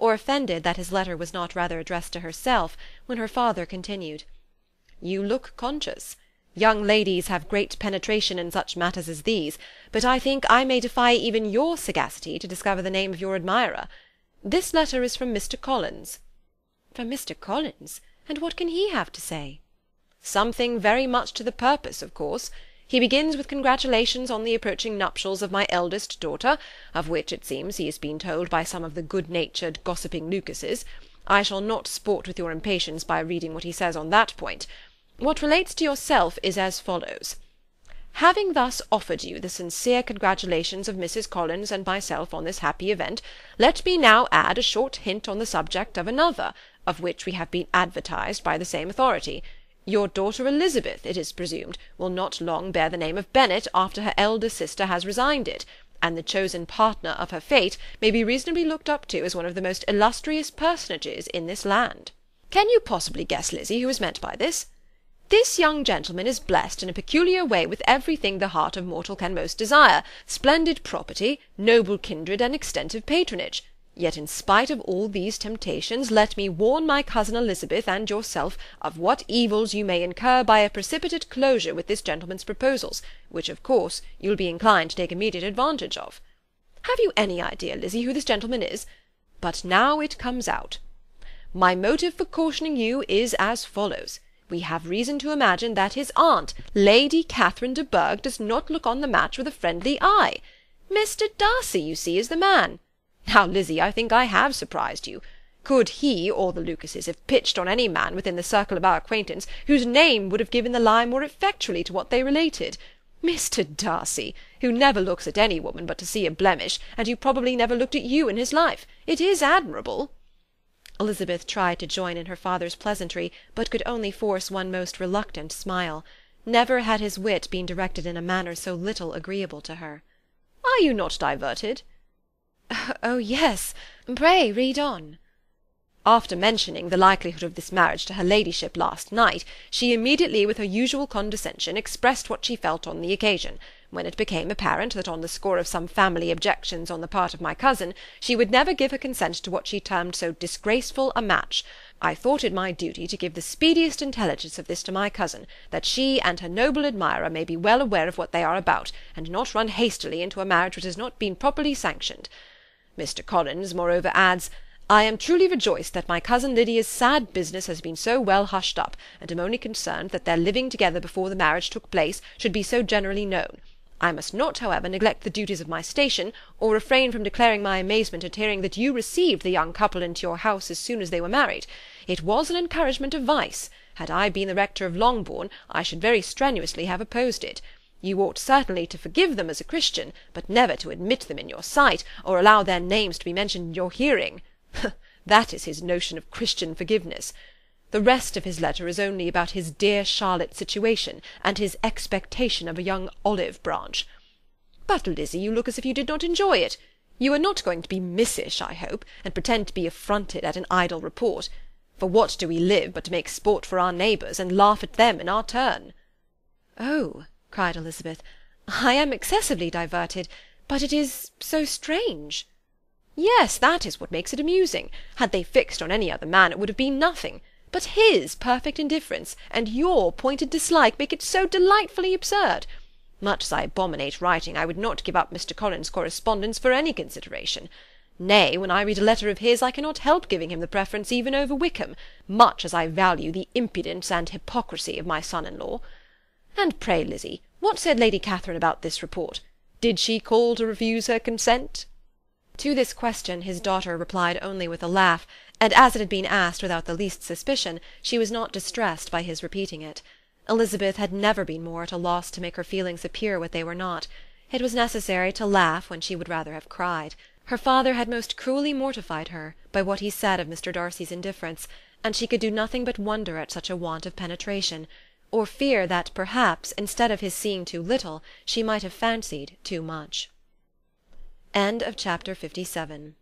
or offended that his letter was not rather addressed to herself, when her father continued, "You look conscious. Young ladies have great penetration in such matters as these, but I think I may defy even your sagacity to discover the name of your admirer. This letter is from Mr. Collins." "From Mr. Collins? And what can he have to say?" "Something very much to the purpose, of course. He begins with congratulations on the approaching nuptials of my eldest daughter, of which, it seems, he has been told by some of the good-natured, gossiping Lucases. I shall not sport with your impatience by reading what he says on that point. What relates to yourself is as follows. Having thus offered you the sincere congratulations of Mrs. Collins and myself on this happy event, let me now add a short hint on the subject of another, of which we have been advertised by the same authority. Your daughter Elizabeth, it is presumed, will not long bear the name of Bennet after her elder sister has resigned it, and the chosen partner of her fate may be reasonably looked up to as one of the most illustrious personages in this land. Can you possibly guess, Lizzie, who is meant by this? This young gentleman is blessed in a peculiar way with everything the heart of mortal can most desire, splendid property, noble kindred, and extensive patronage. Yet in spite of all these temptations, let me warn my cousin Elizabeth and yourself of what evils you may incur by a precipitate closure with this gentleman's proposals, which, of course, you'll be inclined to take immediate advantage of. Have you any idea, Lizzie, who this gentleman is? But now it comes out. My motive for cautioning you is as follows. We have reason to imagine that his aunt, Lady Catherine de Bourgh, does not look on the match with a friendly eye. Mr. Darcy, you see, is the man. Now, Lizzie, I think I have surprised you. Could he or the Lucases have pitched on any man within the circle of our acquaintance, whose name would have given the lie more effectually to what they related? Mr. Darcy, who never looks at any woman but to see a blemish, and who probably never looked at you in his life. It is admirable." Elizabeth tried to join in her father's pleasantry, but could only force one most reluctant smile. Never had his wit been directed in a manner so little agreeable to her. "Are you not diverted?" "Oh, yes. Pray read on." "After mentioning the likelihood of this marriage to her ladyship last night, she immediately, with her usual condescension, expressed what she felt on the occasion, when it became apparent that on the score of some family objections on the part of my cousin, she would never give her consent to what she termed so disgraceful a match. I thought it my duty to give the speediest intelligence of this to my cousin, that she and her noble admirer may be well aware of what they are about, and not run hastily into a marriage which has not been properly sanctioned. Mr. Collins, moreover, adds, I am truly rejoiced that my cousin Lydia's sad business has been so well hushed up, and am only concerned that their living together before the marriage took place should be so generally known. I must not, however, neglect the duties of my station, or refrain from declaring my amazement at hearing that you received the young couple into your house as soon as they were married. It was an encouragement of vice. Had I been the rector of Longbourn, I should very strenuously have opposed it. You ought certainly to forgive them as a Christian, but never to admit them in your sight, or allow their names to be mentioned in your hearing. That is his notion of Christian forgiveness. The rest of his letter is only about his dear Charlotte's situation, and his expectation of a young olive branch. But, Lizzie, you look as if you did not enjoy it. You are not going to be missish, I hope, and pretend to be affronted at an idle report. For what do we live but to make sport for our neighbours, and laugh at them in our turn? "Oh," cried Elizabeth, "I am excessively diverted, but it is so strange." "Yes, that is what makes it amusing. Had they fixed on any other man, it would have been nothing. But his perfect indifference, and your pointed dislike, make it so delightfully absurd. Much as I abominate writing, I would not give up Mr. Collins' correspondence for any consideration. Nay, when I read a letter of his, I cannot help giving him the preference even over Wickham, much as I value the impudence and hypocrisy of my son-in-law. And pray, Lizzie, what said Lady Catherine about this report? Did she call to refuse her consent?" To this question his daughter replied only with a laugh, and as it had been asked without the least suspicion, she was not distressed by his repeating it. Elizabeth had never been more at a loss to make her feelings appear what they were not. It was necessary to laugh when she would rather have cried. Her father had most cruelly mortified her by what he said of Mr. Darcy's indifference, and she could do nothing but wonder at such a want of penetration, or fear that perhaps, instead of his seeing too little, she might have fancied too much. End of chapter 57.